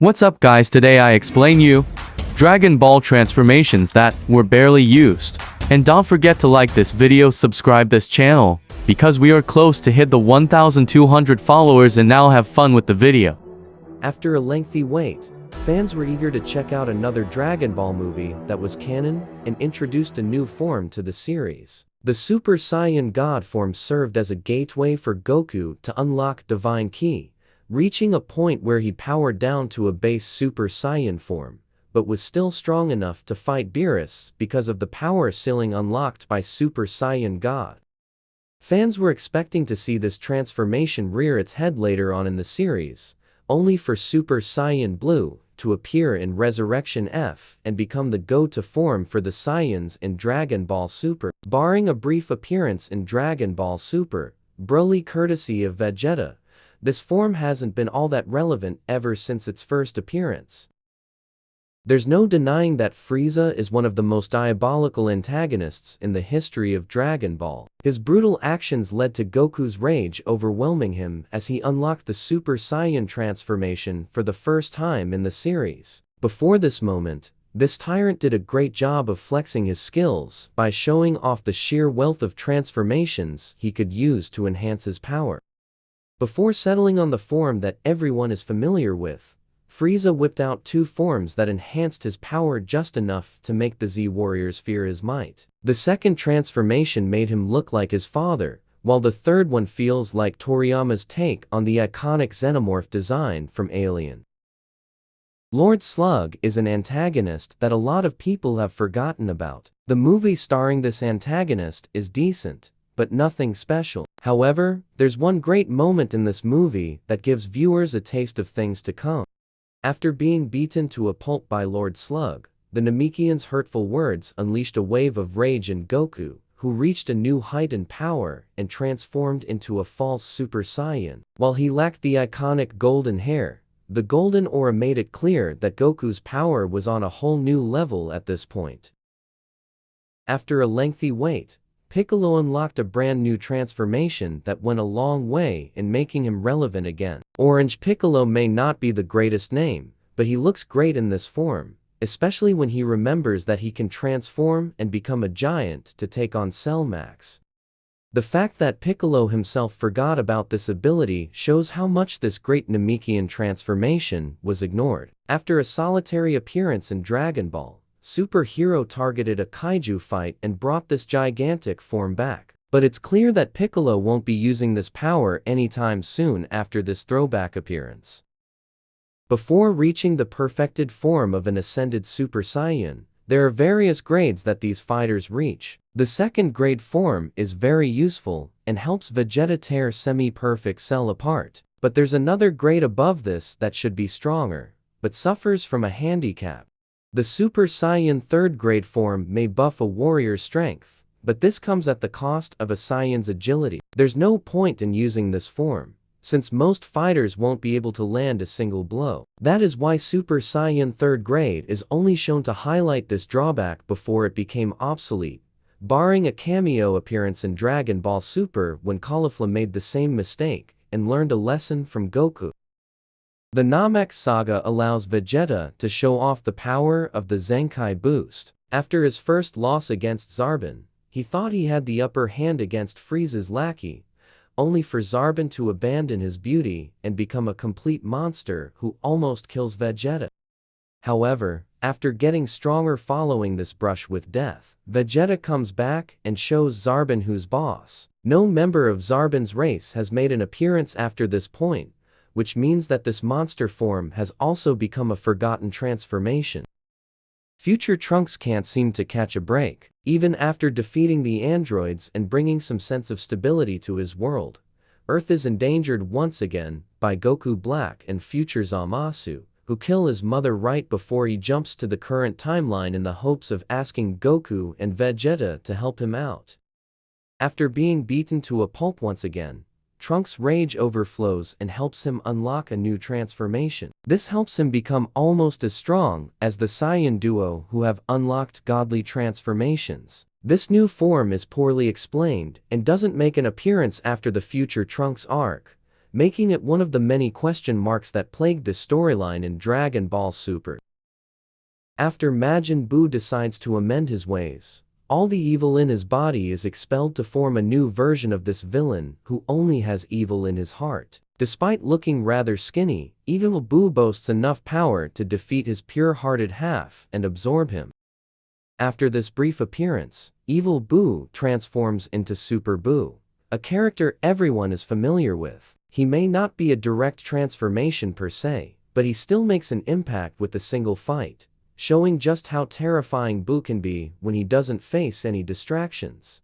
What's up guys, today I explain you Dragon Ball transformations that were barely used. And don't forget to like this video, subscribe this channel, because we are close to hit the 1,200 followers and now have fun with the video. After a lengthy wait, fans were eager to check out another Dragon Ball movie that was canon and introduced a new form to the series. The Super Saiyan God form served as a gateway for Goku to unlock Divine Ki, reaching a point where he powered down to a base Super Saiyan form, but was still strong enough to fight Beerus because of the power ceiling unlocked by Super Saiyan God. Fans were expecting to see this transformation rear its head later on in the series, only for Super Saiyan Blue to appear in Resurrection F and become the go-to form for the Saiyans in Dragon Ball Super. Barring a brief appearance in Dragon Ball Super, Broly courtesy of Vegeta, this form hasn't been all that relevant ever since its first appearance. There's no denying that Frieza is one of the most diabolical antagonists in the history of Dragon Ball. His brutal actions led to Goku's rage overwhelming him as he unlocked the Super Saiyan transformation for the first time in the series. Before this moment, this tyrant did a great job of flexing his skills by showing off the sheer wealth of transformations he could use to enhance his power. Before settling on the form that everyone is familiar with, Frieza whipped out two forms that enhanced his power just enough to make the Z-Warriors fear his might. The second transformation made him look like his father, while the third one feels like Toriyama's take on the iconic Xenomorph design from Alien. Lord Slug is an antagonist that a lot of people have forgotten about. The movie starring this antagonist is decent, but nothing special. However, there's one great moment in this movie that gives viewers a taste of things to come. After being beaten to a pulp by Lord Slug, the Namekian's hurtful words unleashed a wave of rage in Goku, who reached a new height in power and transformed into a false Super Saiyan. While he lacked the iconic golden hair, the golden aura made it clear that Goku's power was on a whole new level at this point. After a lengthy wait, Piccolo unlocked a brand new transformation that went a long way in making him relevant again. Orange Piccolo may not be the greatest name, but he looks great in this form, especially when he remembers that he can transform and become a giant to take on Cell Max. The fact that Piccolo himself forgot about this ability shows how much this great Namekian transformation was ignored. After a solitary appearance in Dragon Ball, Super Hero targeted a kaiju fight and brought this gigantic form back. But it's clear that Piccolo won't be using this power anytime soon after this throwback appearance. Before reaching the perfected form of an ascended Super Saiyan, there are various grades that these fighters reach. The second grade form is very useful and helps Vegeta tear semi-perfect Cell apart. But there's another grade above this that should be stronger, but suffers from a handicap. The Super Saiyan third grade form may buff a warrior's strength, but this comes at the cost of a Saiyan's agility. There's no point in using this form, since most fighters won't be able to land a single blow. That is why Super Saiyan third grade is only shown to highlight this drawback before it became obsolete, barring a cameo appearance in Dragon Ball Super when Caulifla made the same mistake and learned a lesson from Goku. The Namek saga allows Vegeta to show off the power of the Zenkai boost. After his first loss against Zarbon, he thought he had the upper hand against Frieza's lackey, only for Zarbon to abandon his beauty and become a complete monster who almost kills Vegeta. However, after getting stronger following this brush with death, Vegeta comes back and shows Zarbon who's boss. No member of Zarbon's race has made an appearance after this point, which means that this monster form has also become a forgotten transformation. Future Trunks can't seem to catch a break. Even after defeating the androids and bringing some sense of stability to his world, Earth is endangered once again by Goku Black and future Zamasu, who kill his mother right before he jumps to the current timeline in the hopes of asking Goku and Vegeta to help him out. After being beaten to a pulp once again, Trunks' rage overflows and helps him unlock a new transformation. This helps him become almost as strong as the Saiyan duo who have unlocked godly transformations. This new form is poorly explained and doesn't make an appearance after the future Trunks arc, making it one of the many question marks that plagued the storyline in Dragon Ball Super. After Majin Buu decides to amend his ways, all the evil in his body is expelled to form a new version of this villain who only has evil in his heart. Despite looking rather skinny, Evil Buu boasts enough power to defeat his pure-hearted half and absorb him. After this brief appearance, Evil Buu transforms into Super Buu, a character everyone is familiar with. He may not be a direct transformation per se, but he still makes an impact with a single fight, showing just how terrifying Buu can be when he doesn't face any distractions.